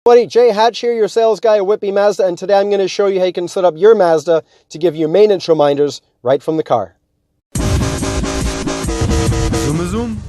Buddy, Jay Hatch here, your sales guy at Whippy Mazda, and today I'm going to show you how you can set up your Mazda to give you maintenance reminders right from the car. Zoom.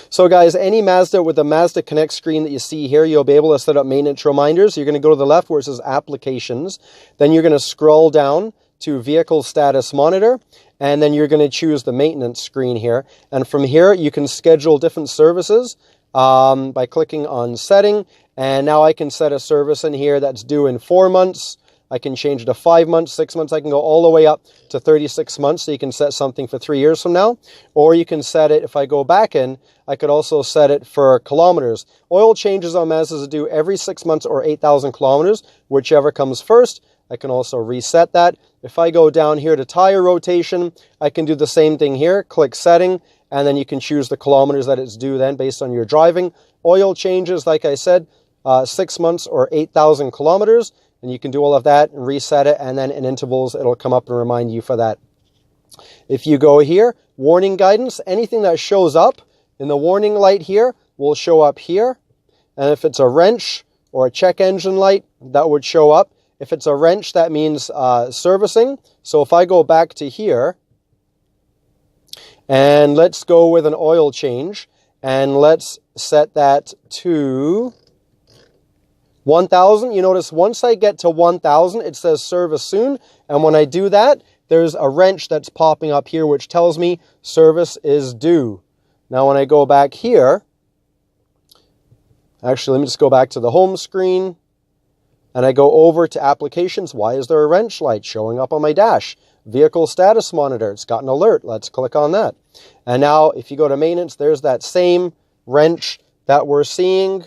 So guys, any Mazda with the Mazda Connect screen that you see here, you'll be able to set up maintenance reminders. You're going to go to the left where it says Applications. Then you're going to scroll down to Vehicle Status Monitor. And then you're going to choose the maintenance screen here. And from here, you can schedule different services by clicking on Setting. And now I can set a service in here that's due in 4 months. I can change it to 5 months, 6 months. I can go all the way up to 36 months. So you can set something for 3 years from now. Or you can set it, if I go back in, I could also set it for kilometers. Oil changes on Mazdas are due every 6 months or 8,000 kilometers, whichever comes first. I can also reset that. If I go down here to tire rotation, I can do the same thing here. Click Setting, and then you can choose the kilometers that it's due then based on your driving. Oil changes, like I said, 6 months or 8,000 kilometers. And you can do all of that and reset it, and then in intervals, it'll come up and remind you for that. If you go here, warning guidance, anything that shows up in the warning light here will show up here. And if it's a wrench or a check engine light, that would show up. If it's a wrench, that means servicing. So if I go back to here, and let's go with an oil change, and let's set that to 1,000. You notice once I get to 1,000, it says service soon. And when I do that, there's a wrench that's popping up here, which tells me service is due. Now, when I go back here, actually, let me just go back to the home screen. And I go over to Applications. Why is there a wrench light showing up on my dash? Vehicle Status Monitor. It's got an alert. Let's click on that. And now, if you go to Maintenance, there's that same wrench that we're seeing.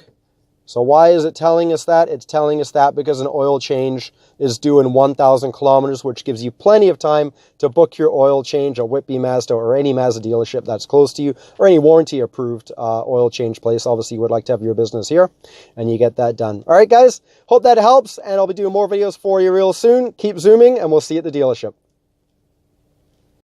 So why is it telling us that? It's telling us that because an oil change is due in 1,000 kilometers, which gives you plenty of time to book your oil change at Whippy Mazda or any Mazda dealership that's close to you, or any warranty-approved oil change place. Obviously, you would like to have your business here, and you get that done. All right, guys, hope that helps, and I'll be doing more videos for you real soon. Keep zooming, and we'll see you at the dealership.